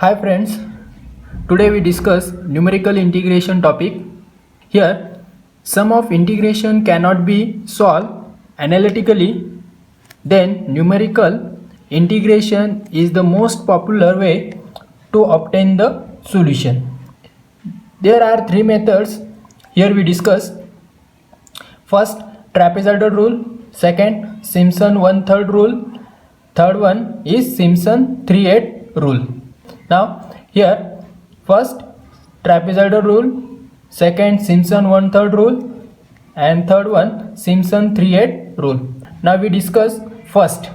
Hi friends, today we discuss numerical integration topic. Here, sum of integration cannot be solved analytically, then numerical integration is the most popular way to obtain the solution. There are three methods here we discuss. First, trapezoidal rule. Second, Simpson 1/3 rule. Third one is Simpson 3/8 rule. Now here first trapezoidal rule, second Simpson 1/3 rule, and third one Simpson 3/8 rule. Now we discuss first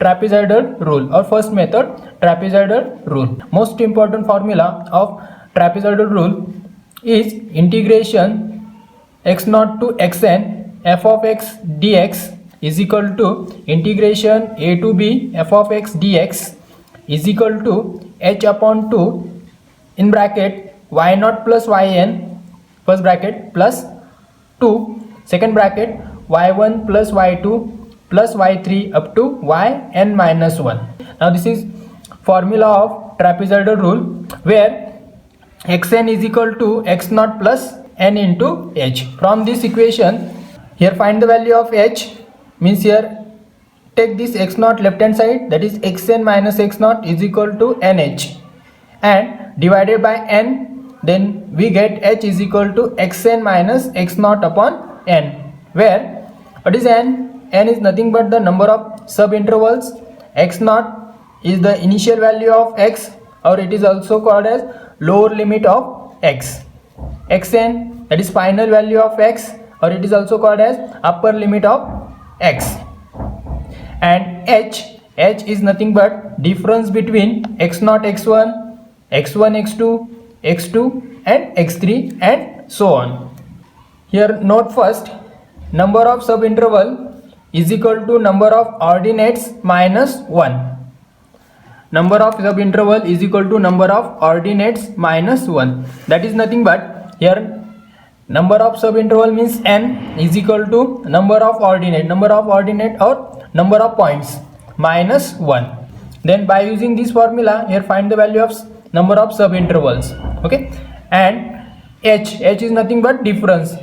trapezoidal rule or first method, trapezoidal rule. Most important formula of trapezoidal rule is integration x naught to xn f of x dx is equal to integration a to b f of x dx is equal to h upon 2 in bracket y naught plus yn first bracket plus 2 second bracket y1 plus y2 plus y3 up to yn minus 1. Now this is formula of trapezoidal rule where xn is equal to x naught plus n into h. From this equation, here find the value of h, means here take this x naught left hand side, that is xn minus x naught is equal to nh, and divided by n, then we get h is equal to xn minus x naught upon n, where what is n? N is nothing but the number of subintervals. X naught is the initial value of x, or it is also called as lower limit of x. Xn, that is final value of x, or it is also called as upper limit of x. And h is nothing but difference between x naught x1, x1 x2, x2 and x3 and so on. Here note first, number of subinterval is equal to number of ordinates minus 1. Number of subinterval is equal to number of ordinates minus 1. That is nothing but here number of subinterval means n is equal to number of ordinate or number of points minus 1. Then by using this formula, here find the value of number of subintervals. Okay, and h is nothing but difference.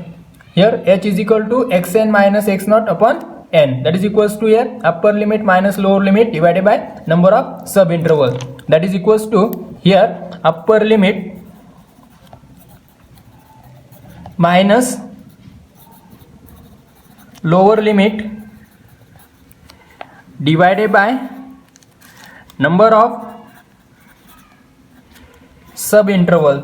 Here h is equal to xn minus x naught upon n, that is equals to here upper limit minus lower limit divided by number of subinterval, that is equals to here upper limit minus lower limit divided by number of subinterval,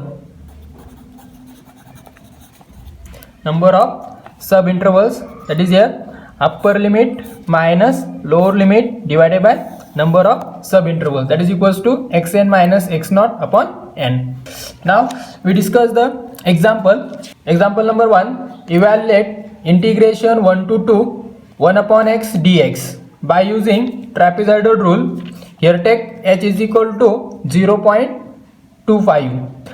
that is here upper limit minus lower limit divided by number of subinterval, that is equals to xn minus x naught upon n. Now we discuss the example. Example number 1, evaluate integration 1 to 2 1 upon x dx by using trapezoidal rule. Here take h is equal to 0.25.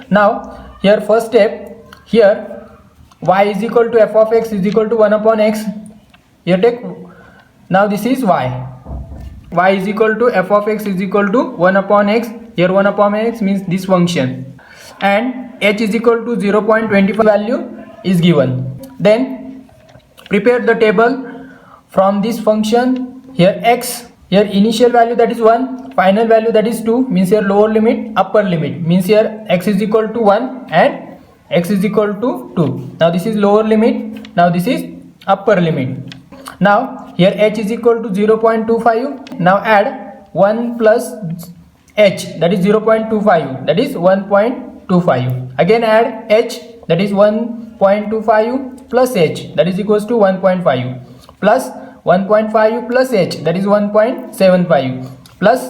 Now here first step, here y is equal to f of x is equal to 1 upon x. Here take, now this is y is equal to f of x is equal to 1 upon x. Here 1 upon x means this function, and h is equal to 0.25 value is given. Then prepare the table from this function. Here x, here initial value that is 1, final value that is 2, means here lower limit upper limit, means here x is equal to 1 and x is equal to 2. Now this is lower limit, now this is upper limit. Now here h is equal to 0.25. Now add 1 plus h, that is 0.25, that is 1.25. Again add h, that is 1.25 plus h, that is equals to 1.5, plus 1.5 plus h, that is 1.75, plus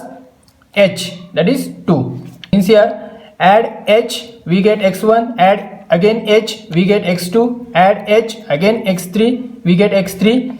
h, that is 2. Means here add h, we get x1, add again h, we get x2, add h, again x3, we get x3,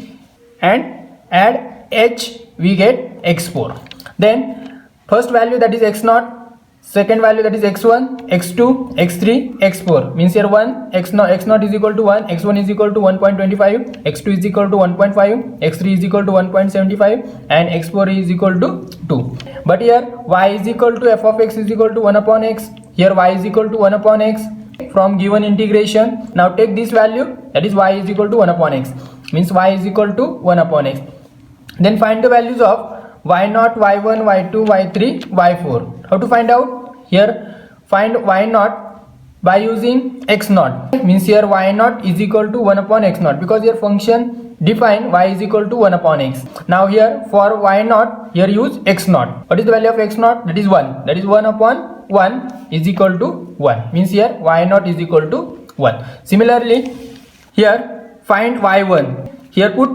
and add h, we get x4. Then first value that is x naught, second value, that is x1, x2, x3, x4. Means here 1, x0 is equal to 1, x1 is equal to 1.25, x2 is equal to 1.5, x3 is equal to 1.75, and x4 is equal to 2. But here y is equal to f of x is equal to 1 upon x. Here y is equal to 1 upon x from given integration. Now take this value, that is y is equal to 1 upon x. Means y is equal to 1 upon x. Then find the values of y0, y1, y2, y3, y4. How to find out? Here find y0 by using x0. Means here y0 is equal to 1 upon x0, because here function define y is equal to 1 upon x. Now here for y0, here use x0. What is the value of x0? That is 1. That is 1 upon 1 is equal to 1. Means here y0 is equal to 1. Similarly, here find y1. Here put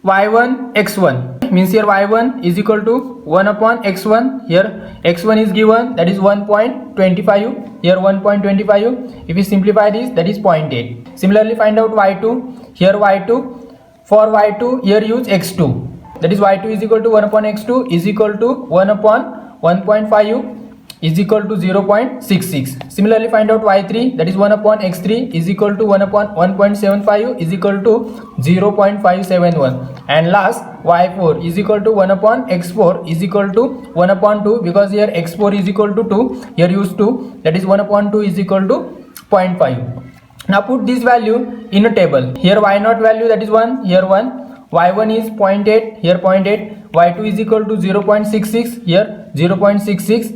y1, x1. Means here y1 is equal to 1 upon x1. Here x1 is given, that is 1.25. Here 1.25. If we simplify this, that is 0.8. Similarly find out y2. Here y2. For y2, here use x2. That is y2 is equal to 1 upon x2 is equal to 1 upon 1.5 is equal to 0.66. Similarly find out y3, that is 1 upon x3 is equal to 1 upon 1.75 is equal to 0.571. And last y4 is equal to 1 upon x4 is equal to 1 upon 2, because here x4 is equal to 2. Here use 2, that is 1 upon 2 is equal to 0.5. Now put this value in a table. Here y0 value, that is 1, here 1. y1 is 0.8, here 0.8. y2 is equal to 0.66, here 0.66.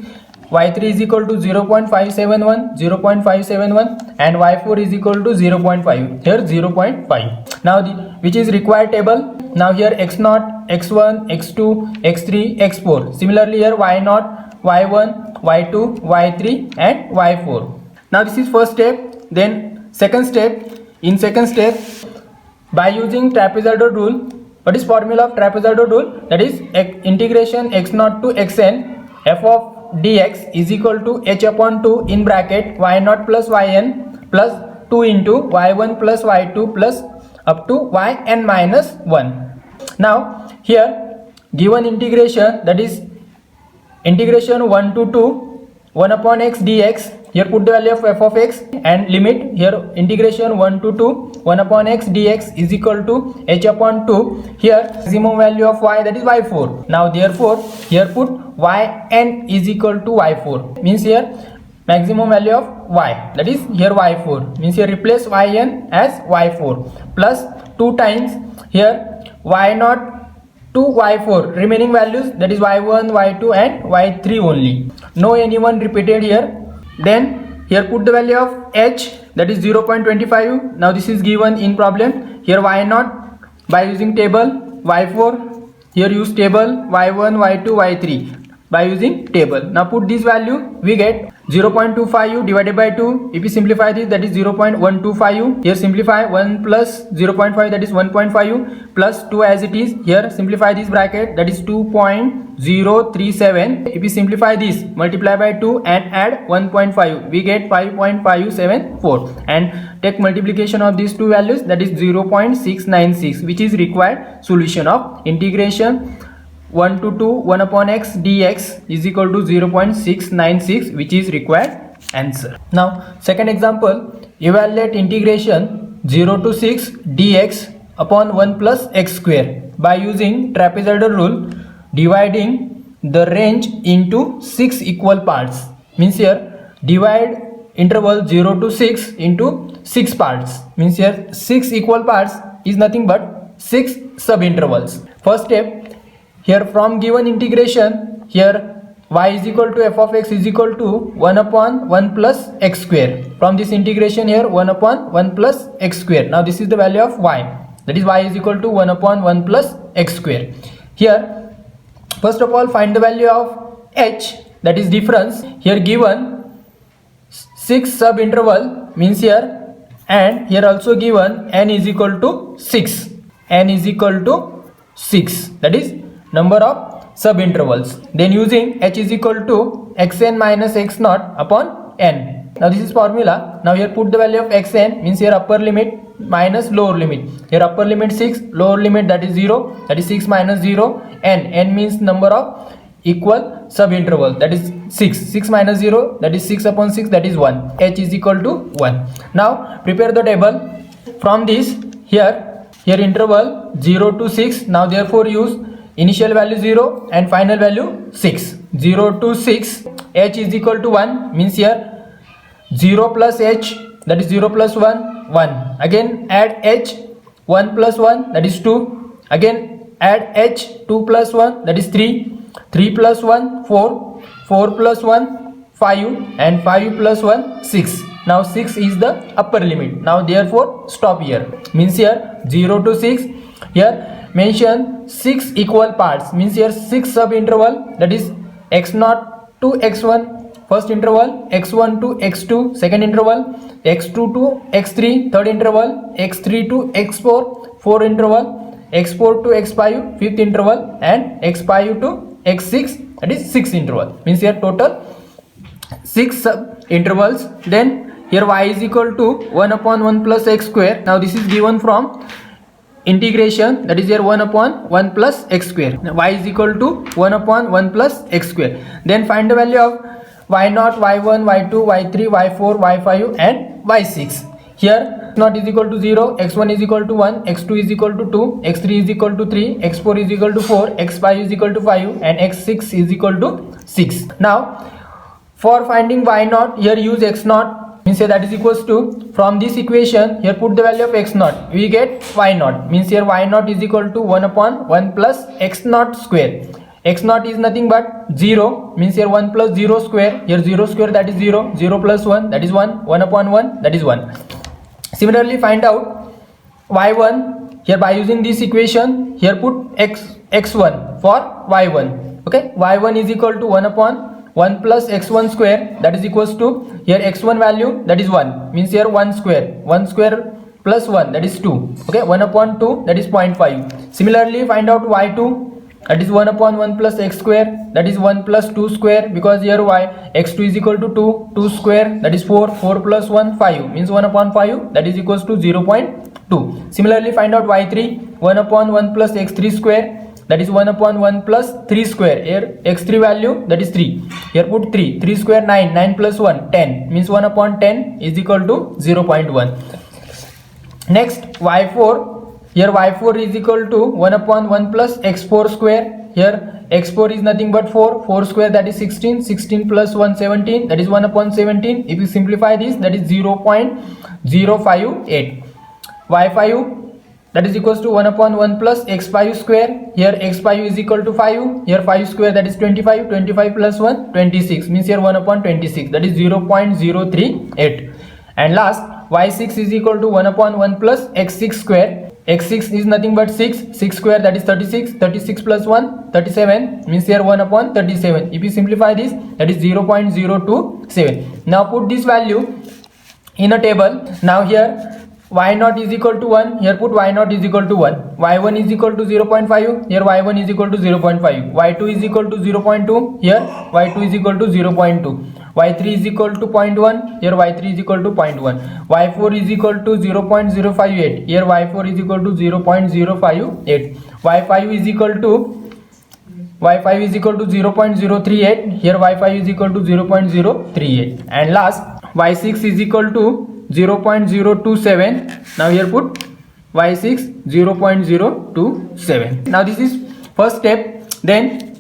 y3 is equal to 0.571, 0.571, and y4 is equal to 0.5, here 0.5. Now which is required table. Now here x0, x1, x2, x3, x4. Similarly here y0, y1, y2, y3, and y4. Now this is first step. Then second step. In second step, by using trapezoidal rule. What is formula of trapezoidal rule? That is integration x0 to xn f of dx is equal to h upon 2 in bracket y0 plus yn plus 2 into y1 plus y2 plus up to yn minus 1. Now here given integration, that is integration 1 to 2 1 upon x dx. Here put the value of f of x and limit. Here integration 1 to 2 1 upon x dx is equal to h upon 2. Here maximum value of y, that is y4. Now therefore here put yn is equal to y4. Means here maximum value of y, that is here y4. Means here replace yn as y4 plus 2 times here y0 to y4 remaining values, that is y1, y2, and y3 only. No anyone repeated here. Then here put the value of h, that is 0.25. Now this is given in problem. Here y0 by using table, y4 here use table, y1, y2, y3 by using table. Now put this value, we get 0.25 divided by 2. If we simplify this, that is 0.125. Here simplify 1 plus 0.5, that is 1.5 plus 2 as it is. Here simplify this bracket, that is 2.037. If we simplify this, multiply by 2 and add 1.5, we get 5.574. And take multiplication of these two values, that is 0.696, which is required solution of integration 1 to 2 1 upon x dx is equal to 0.696, which is required answer. Now second example, evaluate integration 0 to 6 dx upon 1 plus x square by using trapezoidal rule, dividing the range into 6 equal parts. Means here divide interval 0 to 6 into 6 parts. Means here 6 equal parts is nothing but 6 sub intervals. First step, here from given integration, here y is equal to f of x is equal to 1 upon 1 plus x square. From this integration here 1 upon 1 plus x square. Now this is the value of y, that is y is equal to 1 upon 1 plus x square. Here first of all find the value of h, that is difference. Here given 6 sub interval, means here, and here also given n is equal to 6. N is equal to 6, that is number of sub intervals. Then using h is equal to xn minus x0 upon n. Now this is formula. Now here put the value of xn, means here upper limit minus lower limit. Here upper limit 6, lower limit that is 0, that is 6 minus 0. N means number of equal sub interval, that is 6. 6 minus 0, that is 6 upon 6, that is 1. H is equal to 1. Now prepare the table. From this, here interval 0 to 6. Now therefore use initial value 0 and final value 6. 0 to 6, h is equal to 1, means here 0 plus h, that is 0 plus 1, 1. Again add h, 1 plus 1, that is 2. Again add h, 2 plus 1, that is 3. 3 plus 1, 4. 4 plus 1, 5. And 5 plus 1, 6. Now 6 is the upper limit. Now therefore stop here. Means here 0 to 6. Here mention 6 equal parts. Means here 6 sub interval, that is x0 to x1 first interval, x1 to x2 second interval, x2 to x3 third interval, x3 to x4 fourth interval, x4 to x5 fifth interval, and x5 to x6, that is sixth interval. Means here total 6 sub intervals. Then here y is equal to 1 upon 1 plus x square. Now this is given from integration, that is here 1 upon 1 plus x square. Now y is equal to 1 upon 1 plus x square. Then find the value of y0, y1, y2, y3, y4, y5 and y6. Here x0 is equal to 0, x1 is equal to 1, x2 is equal to 2, x3 is equal to 3, x4 is equal to 4, x5 is equal to 5 and x6 is equal to 6. Now for finding y0, here use x0, means here that is equals to, from this equation here put the value of x0, we get y0, means here y0 is equal to 1 upon 1 plus x0 square. x0 is nothing but 0, means here 1 plus 0 square, here 0 square, that is 0, 0 plus 1, that is 1, 1 upon 1, that is 1. Similarly find out y1, here by using this equation here put x1 for y1. Okay, y1 is equal to 1 upon 1 plus x1 square, that is equals to, here x1 value, that is 1, means here 1 square plus 1, that is 2. Okay, 1 upon 2, that is 0.5. Similarly find out y2, that is 1 upon 1 plus x square, that is 1 plus 2 square, because here x2 is equal to 2 square, that is 4 plus 1 5, means 1 upon 5, that is equals to 0.2. Similarly find out y3, 1 upon 1 plus x3 square, that is 1 upon 1 plus 3 square, here x3 value, that is 3, here put 3 square 9 plus 1 10, means 1 upon 10 is equal to 0.1. Next y4, here y4 is equal to 1 upon 1 plus x4 square, here x4 is nothing but 4 square, that is 16 plus 1 17, that is 1 upon 17. If you simplify this, that is 0.058. y5, that is equals to 1 upon 1 plus x5 square, here x5 is equal to 5, here 5 square, that is 25 plus 1 26, means here 1 upon 26, that is 0.038. And last y6 is equal to 1 upon 1 plus x6 square, x6 is nothing but 6 square, that is 36 plus 1 37, means here 1 upon 37. If you simplify this, that is 0.027. Now put this value in a table. Now here y0 is equal to 1, here put y0 is equal to 1, y1 is equal to 0.5, here y1 is equal to 0.5, y2 is equal to 0.2, here y2 is equal to 0.2, y3 is equal to 0.1, here y3 is equal to 0.1, y4 is equal to 0.058, here y4 is equal to 0.058, y5 is equal to 0.038, here y5 is equal to 0.038, and last y6 is equal to 0.027. Now here put y6 0.027. Now this is first step. Then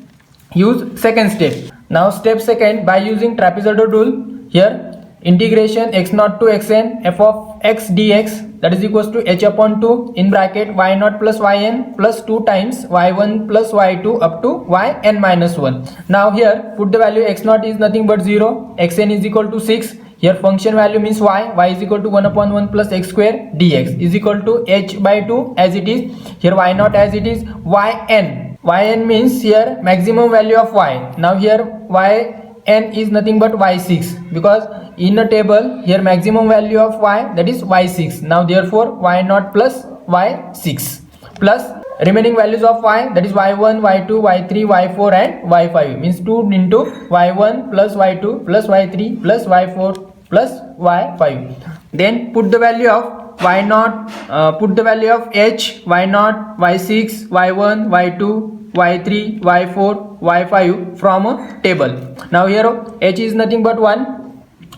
use second step. Now step second, by using trapezoidal rule, here integration x0 to xn f of x dx, that is equals to h upon 2 in bracket y0 plus yn plus 2 times y1 plus y2 up to yn minus 1. Now here put the value x0 is nothing but 0, xn is equal to 6. Here function value means y is equal to 1 upon 1 plus x square dx is equal to h by 2 as it is. Here y0 as it is, yn means here maximum value of y. Now here yn is nothing but y6, because in a table here maximum value of y, that is y6. Now therefore y0 plus y6 plus remaining values of y, that is y1, y2, y3, y4 and y5, means 2 into y1 plus y2 plus y3 plus y4 plus y5. Then put the value of y0, put the value of h, y0, y6, y1, y2, y3, y4, y5 from a table. Now here h is nothing but 1,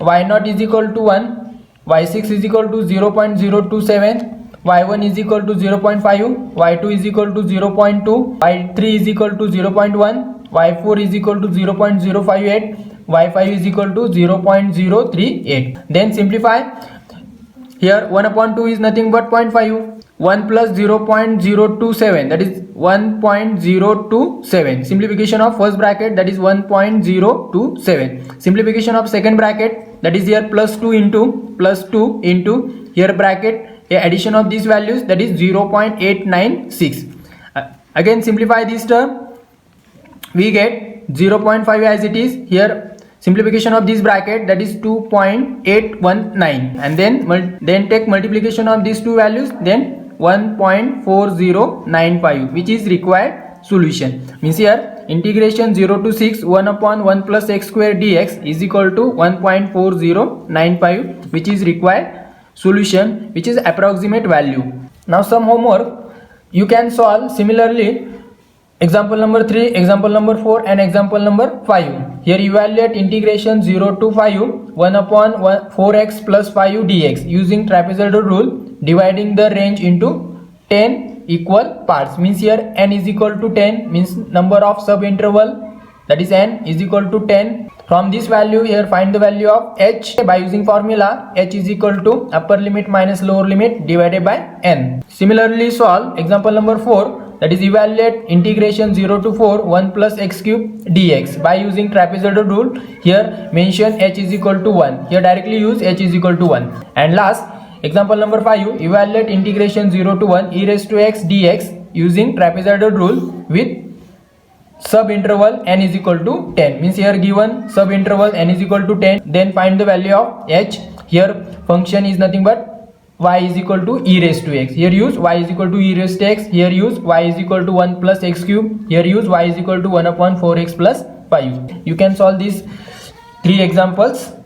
y0 is equal to 1, y6 is equal to 0.027, y1 is equal to 0.5, y2 is equal to 0.2, y3 is equal to 0.1, y4 is equal to 0.058, y5 is equal to 0.038. Then simplify. Here 1 upon 2 is nothing but 0.5. 1 plus 0.027, that is 1.027. Simplification of first bracket, that is 1.027. Simplification of second bracket, that is here plus 2 into here bracket, addition of these values, that is 0.896. Again simplify this term, we get 0.5 as it is. Here simplification of this bracket, that is 2.819, and then take multiplication of these two values, then 1.4095, which is required solution. Means here integration 0 to 6 1 upon 1 plus x square dx is equal to 1.4095, which is required solution, which is approximate value. Now some homework you can solve similarly. Example number 3, example number 4 and example number 5. Here evaluate integration 0 to 5 1 upon 4x plus 5 dx using trapezoidal rule, dividing the range into 10 equal parts. Means here n is equal to 10, means number of sub interval, that is n is equal to 10. From this value here find the value of h by using formula h is equal to upper limit minus lower limit divided by n. Similarly solve example number 4, that is evaluate integration 0 to 4 1 plus x cube dx by using trapezoidal rule. Here mention h is equal to 1, here directly use h is equal to 1. And last example number 5, evaluate integration 0 to 1 e raised to x dx using trapezoidal rule with sub interval n is equal to 10. Means here given sub interval n is equal to 10, then find the value of h. Here function is nothing but y is equal to e raised to x. Here use y is equal to e raised to x. Here use y is equal to 1 plus x cube. Here use y is equal to 1 upon 4x plus 5. You can solve these 3 examples.